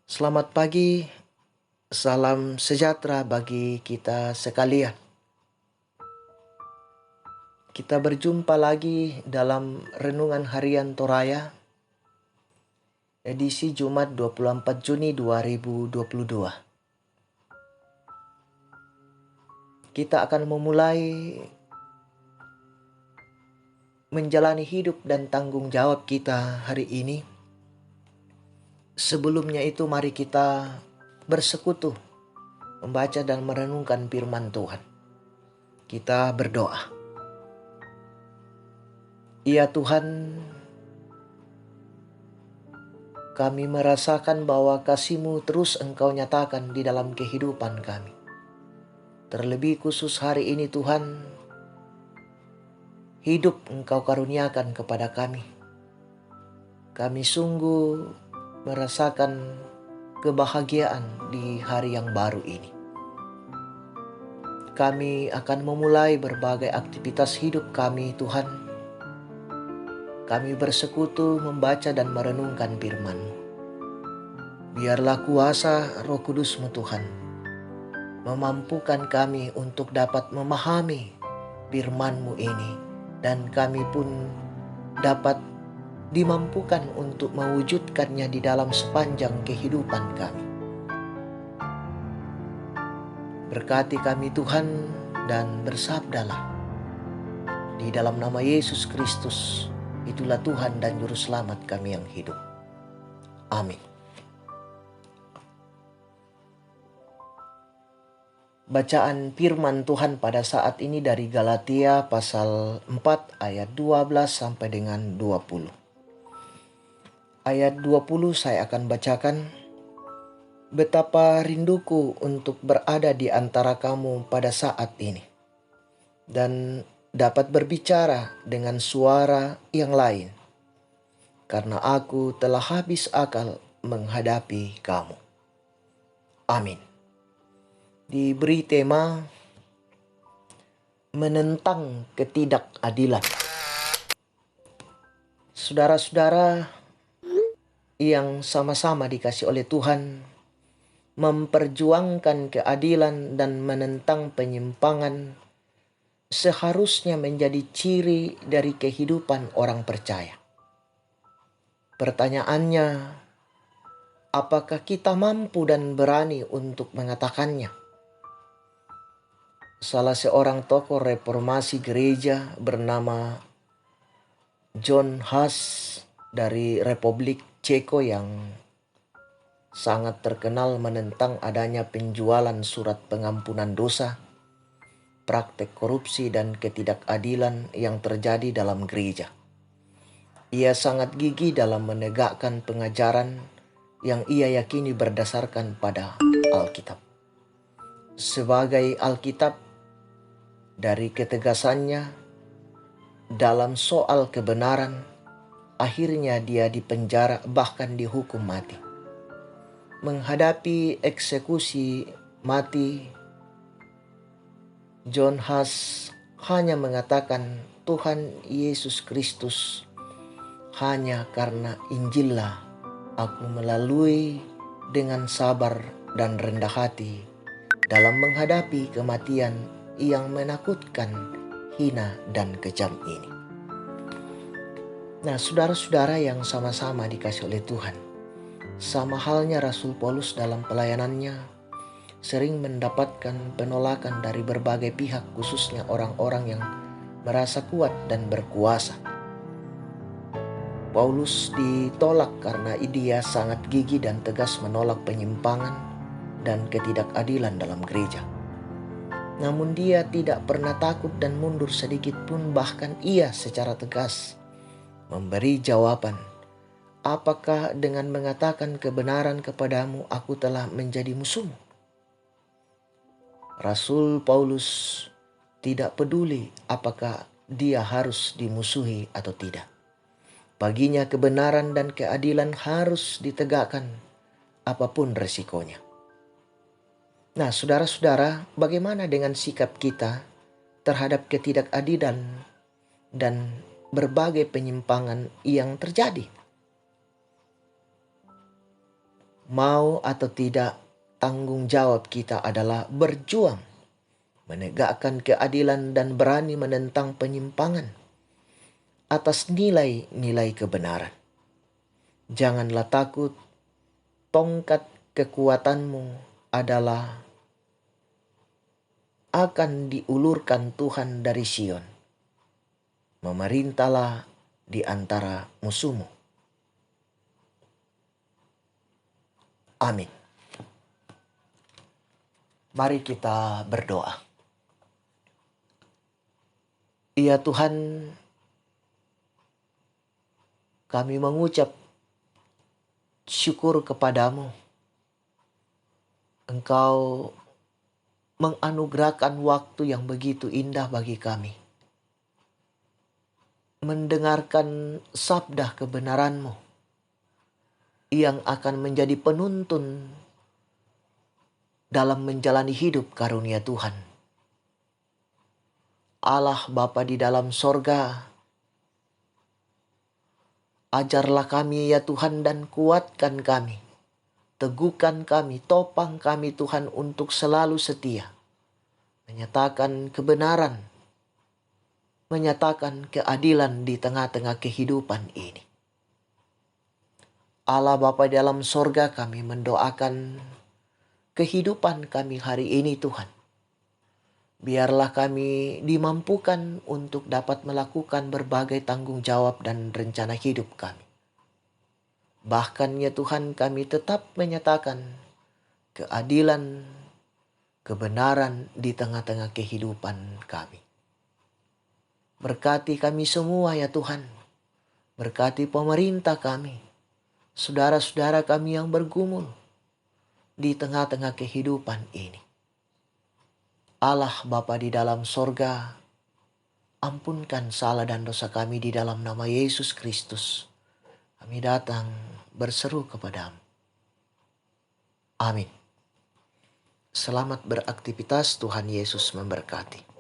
Selamat pagi, salam sejahtera bagi kita sekalian. Kita berjumpa lagi dalam Renungan Harian Toraya, edisi Jumat 24 Juni 2022. Kita akan memulai menjalani hidup dan tanggung jawab kita hari ini. Sebelumnya itu mari kita bersekutu, membaca dan merenungkan firman Tuhan. Kita berdoa. Ya Tuhan, kami merasakan bahwa kasih-Mu terus Engkau nyatakan di dalam kehidupan kami. Terlebih khusus hari ini Tuhan, hidup Engkau karuniakan kepada kami. Kami sungguh merasakan kebahagiaan di hari yang baru ini. Kami akan memulai berbagai aktivitas hidup kami Tuhan. Kami bersekutu membaca dan merenungkan firman-Mu. Biarlah kuasa Roh Kudus-Mu Tuhan memampukan kami untuk dapat memahami firman-Mu ini, dan kami pun dapat dimampukan untuk mewujudkannya di dalam sepanjang kehidupan kami. Berkati kami Tuhan dan bersabdalah. Di dalam nama Yesus Kristus, itulah Tuhan dan Juru Selamat kami yang hidup. Amin. Bacaan firman Tuhan pada saat ini dari Galatia pasal 4 ayat 12 sampai dengan 20. Ayat 20 saya akan bacakan. Betapa rinduku untuk berada di antara kamu pada saat ini, dan dapat berbicara dengan suara yang lain, karena aku telah habis akal menghadapi kamu. Amin. Diberi tema menentang ketidakadilan. Saudara-saudara yang sama-sama dikasih oleh Tuhan, memperjuangkan keadilan dan menentang penyimpangan seharusnya menjadi ciri dari kehidupan orang percaya. Pertanyaannya, apakah kita mampu dan berani untuk mengatakannya? Salah seorang tokoh reformasi gereja bernama John Huss dari Republik Ceko yang sangat terkenal menentang adanya penjualan surat pengampunan dosa, praktek korupsi dan ketidakadilan yang terjadi dalam gereja. Ia sangat gigih dalam menegakkan pengajaran yang ia yakini berdasarkan pada Alkitab. Sebagai Alkitab, dari ketegasannya dalam soal kebenaran, akhirnya dia dipenjara bahkan dihukum mati. Menghadapi eksekusi mati, John Huss hanya mengatakan Tuhan Yesus Kristus, hanya karena Injillah aku melalui dengan sabar dan rendah hati dalam menghadapi kematian yang menakutkan, hina dan kejam ini. Nah, saudara-saudara yang sama-sama dikasih oleh Tuhan, sama halnya Rasul Paulus dalam pelayanannya, sering mendapatkan penolakan dari berbagai pihak, khususnya orang-orang yang merasa kuat dan berkuasa. Paulus ditolak karena dia sangat gigih dan tegas menolak penyimpangan dan ketidakadilan dalam gereja. Namun dia tidak pernah takut dan mundur sedikit pun, bahkan ia secara tegas memberi jawaban. Apakah dengan mengatakan kebenaran kepadamu aku telah menjadi musuhmu? Rasul Paulus tidak peduli apakah dia harus dimusuhi atau tidak. Baginya kebenaran dan keadilan harus ditegakkan apapun resikonya. Nah, saudara-saudara, bagaimana dengan sikap kita terhadap ketidakadilan dan berbagai penyimpangan yang terjadi? Mau atau tidak, tanggung jawab kita adalah berjuang, menegakkan keadilan dan berani menentang penyimpangan atas nilai-nilai kebenaran. Janganlah takut, tongkat kekuatanmu adalah akan diulurkan Tuhan dari Sion. Memerintahlah di antara musuhmu. Amin. Mari kita berdoa. Ya Tuhan, kami mengucap syukur kepadamu. Engkau menganugerahkan waktu yang begitu indah bagi kami. Mendengarkan sabda kebenaran-Mu yang akan menjadi penuntun dalam menjalani hidup karunia Tuhan. Allah Bapa di dalam sorga, ajarlah kami ya Tuhan dan kuatkan kami. Teguhkan kami, topang kami Tuhan untuk selalu setia. Menyatakan kebenaran, menyatakan keadilan di tengah-tengah kehidupan ini. Allah Bapa di dalam sorga, kami mendoakan kehidupan kami hari ini Tuhan. Biarlah kami dimampukan untuk dapat melakukan berbagai tanggung jawab dan rencana hidup kami. Bahkan ya Tuhan, kami tetap menyatakan keadilan, kebenaran di tengah-tengah kehidupan kami. Berkati kami semua ya Tuhan. Berkati pemerintah kami, saudara-saudara kami yang bergumul di tengah-tengah kehidupan ini. Allah Bapa di dalam sorga, ampunkan salah dan dosa kami di dalam nama Yesus Kristus. Kami datang berseru kepadamu. Amin. Selamat beraktivitas, Tuhan Yesus memberkati.